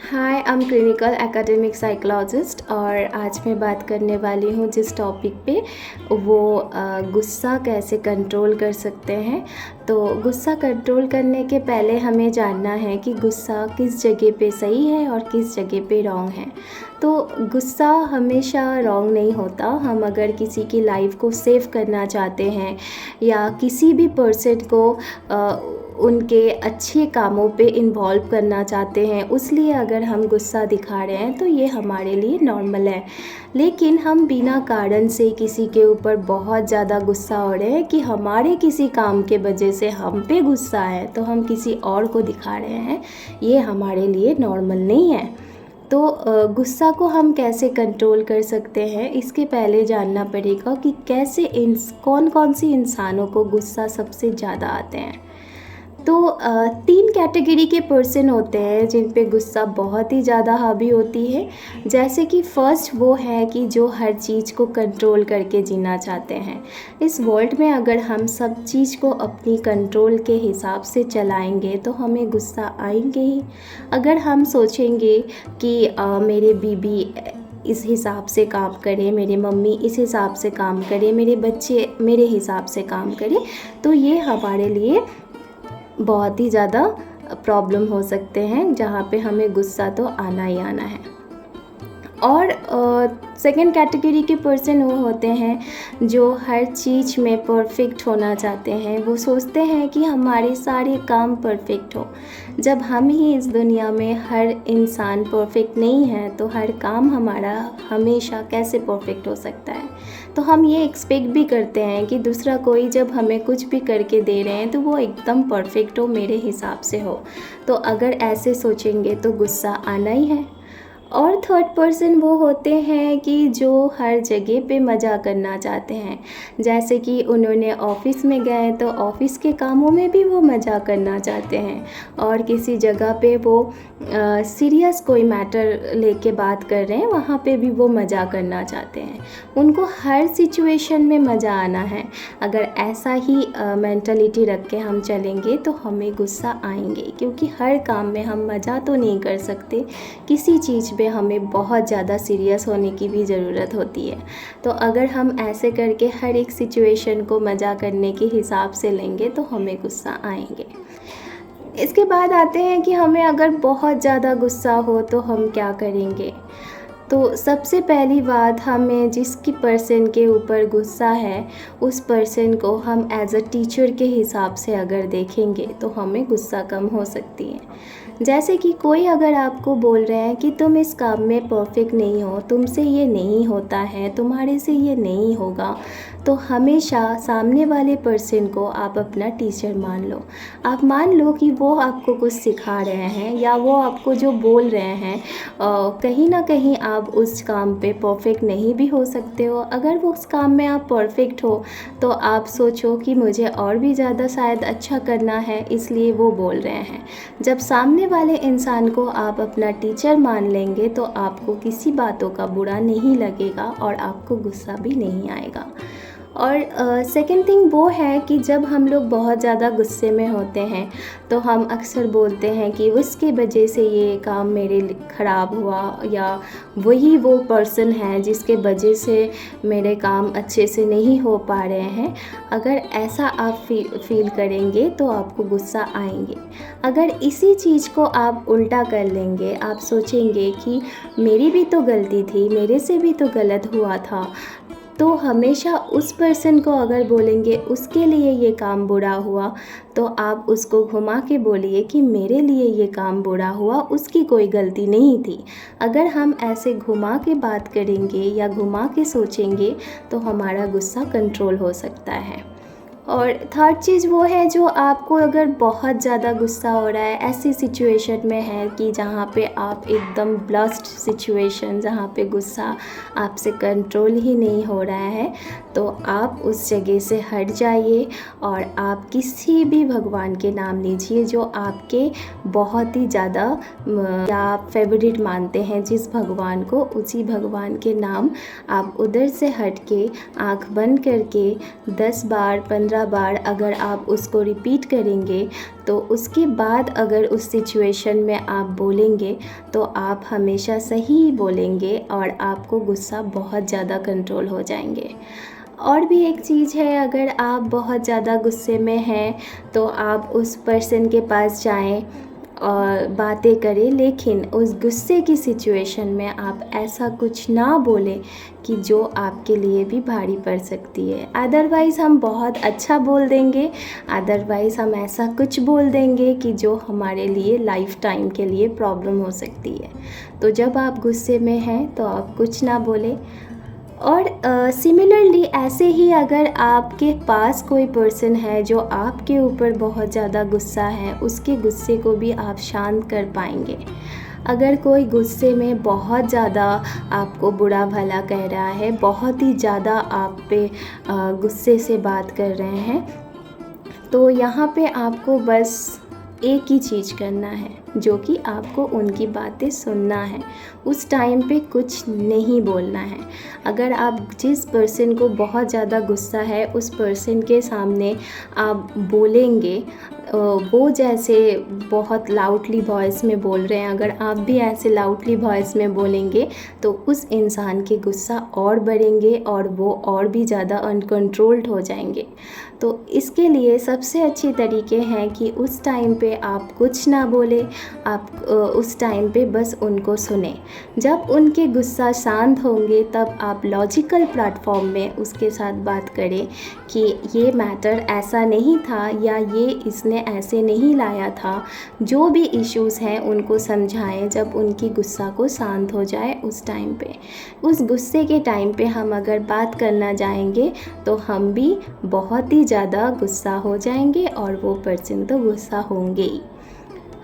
Hi, I am clinical academic psychologist और आज मैं बात करने वाली हूँ जिस टॉपिक पे वो गुस्सा कैसे कंट्रोल कर सकते हैं। तो गुस्सा कंट्रोल करने के पहले हमें जानना है कि गुस्सा किस जगह पे सही है और किस जगह पे रॉन्ग है। तो गुस्सा हमेशा रॉन्ग नहीं होता। हम अगर किसी की लाइफ को सेव करना चाहते हैं या किसी भी पर्सन को उनके अच्छे कामों पे इन्वॉल्व करना चाहते हैं, उसलिए अगर हम गुस्सा दिखा रहे हैं तो ये हमारे लिए नॉर्मल है। लेकिन हम बिना कारण से किसी के ऊपर बहुत ज़्यादा गुस्सा हो रहे हैं कि हमारे किसी काम के वजह से हम पे गुस्सा है तो हम किसी और को दिखा रहे हैं, ये हमारे लिए नॉर्मल नहीं है। तो गुस्सा को हम कैसे कंट्रोल कर सकते हैं, इसके पहले जानना पड़ेगा कि कैसे कौन कौन सी इंसानों को गुस्सा सबसे ज़्यादा आते हैं। तो 3 कैटेगरी के पर्सन होते हैं जिन पे गुस्सा बहुत ही ज़्यादा हावी होती है। जैसे कि फ़र्स्ट वो है कि जो हर चीज़ को कंट्रोल करके जीना चाहते हैं। इस वर्ल्ड में अगर हम सब चीज़ को अपनी कंट्रोल के हिसाब से चलाएंगे तो हमें गुस्सा आएंगे ही। अगर हम सोचेंगे कि मेरे बीबी इस हिसाब से काम करे, मेरी मम्मी इस हिसाब से काम करे, मेरे बच्चे मेरे हिसाब से काम करे, तो ये हमारे लिए बहुत ही ज़्यादा प्रॉब्लम हो सकते हैं, जहाँ पे हमें गुस्सा तो आना ही आना है। और सेकंड कैटेगरी के पर्सन वो होते हैं जो हर चीज़ में परफेक्ट होना चाहते हैं। वो सोचते हैं कि हमारे सारे काम परफेक्ट हो। जब हम ही इस दुनिया में हर इंसान परफेक्ट नहीं है तो हर काम हमारा हमेशा कैसे परफेक्ट हो सकता है। तो हम ये एक्सपेक्ट भी करते हैं कि दूसरा कोई जब हमें कुछ भी करके दे रहे हैं तो वो एकदम परफेक्ट हो, मेरे हिसाब से हो। तो अगर ऐसे सोचेंगे तो गुस्सा आना ही है। और थर्ड पर्सन वो होते हैं कि जो हर जगह पे मज़ा करना चाहते हैं। जैसे कि उन्होंने ऑफ़िस में गए तो ऑफ़िस के कामों में भी वो मज़ा करना चाहते हैं, और किसी जगह पे वो सीरियस कोई मैटर लेके बात कर रहे हैं, वहाँ पे भी वो मज़ा करना चाहते हैं। उनको हर सिचुएशन में मज़ा आना है। अगर ऐसा ही मेंटलिटी रख के हम चलेंगे तो हमें गुस्सा आएंगे, क्योंकि हर काम में हम मज़ा तो नहीं कर सकते। किसी चीज़ पे हमें बहुत ज़्यादा सीरियस होने की भी ज़रूरत होती है। तो अगर हम ऐसे करके हर एक सिचुएशन को मज़ा करने के हिसाब से लेंगे तो हमें गुस्सा आएंगे। इसके बाद आते हैं कि हमें अगर बहुत ज़्यादा गुस्सा हो तो हम क्या करेंगे। तो सबसे पहली बात, हमें जिसकी पर्सन के ऊपर गुस्सा है उस पर्सन को हम एज अ टीचर के हिसाब से अगर देखेंगे तो हमें गुस्सा कम हो सकती है। जैसे कि कोई अगर आपको बोल रहे हैं कि तुम इस काम में परफेक्ट नहीं हो, तुमसे ये नहीं होता है, तुम्हारे से ये नहीं होगा, तो हमेशा सामने वाले पर्सन को आप अपना टीचर मान लो। आप मान लो कि वो आपको कुछ सिखा रहे हैं या वो आपको जो बोल रहे हैं कहीं ना कहीं आप उस काम पे परफेक्ट नहीं भी हो सकते हो। अगर वो उस काम में आप परफेक्ट हो तो आप सोचो कि मुझे और भी ज़्यादा शायद अच्छा करना है, इसलिए वो बोल रहे हैं। जब सामने वाले इंसान को आप अपना टीचर मान लेंगे तो आपको किसी बातों का बुरा नहीं लगेगा और आपको गुस्सा भी नहीं आएगा। और सेकंड थिंग वो है कि जब हम लोग बहुत ज़्यादा गुस्से में होते हैं तो हम अक्सर बोलते हैं कि उसके वजह से ये काम मेरे ख़राब हुआ, या वही वो पर्सन है जिसके वजह से मेरे काम अच्छे से नहीं हो पा रहे हैं। अगर ऐसा आप फील करेंगे तो आपको गुस्सा आएंगे। अगर इसी चीज़ को आप उल्टा कर लेंगे, आप सोचेंगे कि मेरी भी तो गलती थी, मेरे से भी तो गलत हुआ था, तो हमेशा उस पर्सन को अगर बोलेंगे उसके लिए ये काम बुरा हुआ, तो आप उसको घुमा के बोलिए कि मेरे लिए ये काम बुरा हुआ, उसकी कोई गलती नहीं थी। अगर हम ऐसे घुमा के बात करेंगे या घुमा के सोचेंगे तो हमारा गुस्सा कंट्रोल हो सकता है। और थर्ड चीज़ वो है, जो आपको अगर बहुत ज़्यादा गुस्सा हो रहा है, ऐसी सिचुएशन में है कि जहाँ पे आप एकदम ब्लस्ट सिचुएशन, जहाँ पे गुस्सा आपसे कंट्रोल ही नहीं हो रहा है, तो आप उस जगह से हट जाइए और आप किसी भी भगवान के नाम लीजिए जो आपके बहुत ही ज़्यादा आप फेवरेट मानते हैं जिस भगवान को, उसी भगवान के नाम आप उधर से हट के आँख बंद करके 10 बार 15 15 बार अगर आप उसको रिपीट करेंगे तो उसके बाद अगर उस सिचुएशन में आप बोलेंगे तो आप हमेशा सही बोलेंगे और आपको गुस्सा बहुत ज़्यादा कंट्रोल हो जाएंगे। और भी एक चीज़ है, अगर आप बहुत ज़्यादा गुस्से में हैं तो आप उस पर्सन के पास जाएं और बातें करें, लेकिन उस गुस्से की सिचुएशन में आप ऐसा कुछ ना बोलें कि जो आपके लिए भी भारी पड़ सकती है। अदरवाइज़ हम बहुत अच्छा बोल देंगे, अदरवाइज़ हम ऐसा कुछ बोल देंगे कि जो हमारे लिए लाइफ टाइम के लिए प्रॉब्लम हो सकती है। तो जब आप गुस्से में हैं तो आप कुछ ना बोलें। और सिमिलरली ऐसे ही अगर आपके पास कोई पर्सन है जो आपके ऊपर बहुत ज़्यादा गुस्सा है, उसके गुस्से को भी आप शांत कर पाएंगे। अगर कोई गुस्से में बहुत ज़्यादा आपको बुरा भला कह रहा है, बहुत ही ज़्यादा आप पे गुस्से से बात कर रहे हैं, तो यहाँ पे आपको बस एक ही चीज़ करना है, जो कि आपको उनकी बातें सुनना है। उस टाइम पे कुछ नहीं बोलना है। अगर आप जिस पर्सन को बहुत ज़्यादा गुस्सा है उस पर्सन के सामने आप बोलेंगे, वो जैसे बहुत लाउडली वॉइस में बोल रहे हैं, अगर आप भी ऐसे लाउडली वॉइस में बोलेंगे तो उस इंसान के गुस्सा और बढ़ेंगे और वो और भी ज़्यादा अनकंट्रोल्ड हो जाएंगे। तो इसके लिए सबसे अच्छे तरीके हैं कि उस टाइम पे आप कुछ ना बोलें, आप उस टाइम पे बस उनको सुने। जब उनके गुस्सा शांत होंगे तब आप लॉजिकल प्लेटफॉर्म में उसके साथ बात करें कि ये मैटर ऐसा नहीं था या ये इसने ऐसे नहीं लाया था। जो भी इश्यूज़ हैं उनको समझाएं। जब उनकी गुस्सा को शांत हो जाए उस टाइम पे, उस गुस्से के टाइम पे हम अगर बात करना जाएंगे तो हम भी बहुत ही ज़्यादा गुस्सा हो जाएंगे और वो पर्सन तो गुस्सा होंगे ही।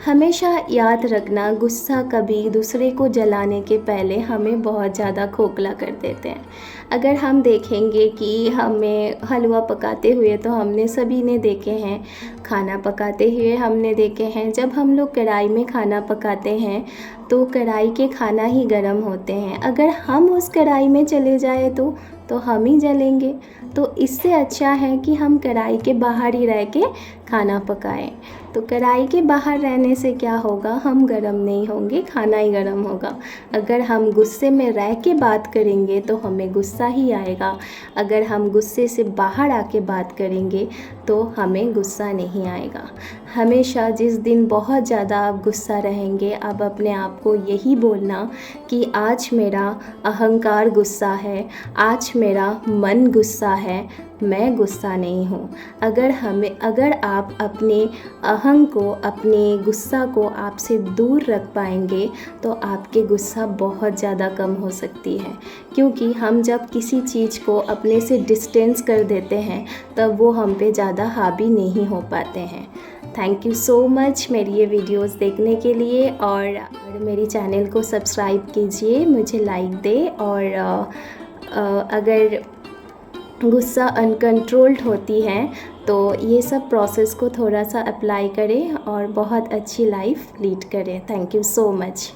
हमेशा याद रखना, गुस्सा कभी दूसरे को जलाने के पहले हमें बहुत ज़्यादा खोखला कर देते हैं। अगर हम देखेंगे कि हमें हलवा पकाते हुए तो हमने सभी ने देखे हैं, खाना पकाते हुए हमने देखे हैं। जब हम लोग कढ़ाई में खाना पकाते हैं तो कढ़ाई के खाना ही गर्म होते हैं। अगर हम उस कढ़ाई में चले जाए तो हम ही जलेंगे। तो इससे अच्छा है कि हम कढ़ाई के बाहर ही रह के खाना पकाएं। तो कढ़ाई के बाहर रहने से क्या होगा, हम गरम नहीं होंगे, खाना ही गरम होगा। अगर हम गुस्से में रह के बात करेंगे तो हमें गुस्सा ही आएगा। अगर हम गुस्से से बाहर आके बात करेंगे तो हमें गुस्सा नहीं आएगा। हमेशा जिस दिन बहुत ज़्यादा आप गुस्सा रहेंगे, अब अपने आप को यही बोलना कि आज मेरा अहंकार गुस्सा है, आज मेरा मन गुस्सा है, मैं गुस्सा नहीं हूँ। अगर आप अपने अहंग को, अपने गुस्सा को आपसे दूर रख पाएंगे तो आपके गुस्सा बहुत ज़्यादा कम हो सकती है। क्योंकि हम जब किसी चीज़ को अपने से डिस्टेंस कर देते हैं तब वो हम पे ज़्यादा हावी नहीं हो पाते हैं। थैंक यू सो मच मेरी ये वीडियोस देखने के लिए, और मेरी चैनल को सब्सक्राइब कीजिए, मुझे लाइक दें, और अगर गुस्सा अनकंट्रोल्ड होती है तो ये सब प्रोसेस को थोड़ा सा अप्लाई करें और बहुत अच्छी लाइफ लीड करें। Thank you so much.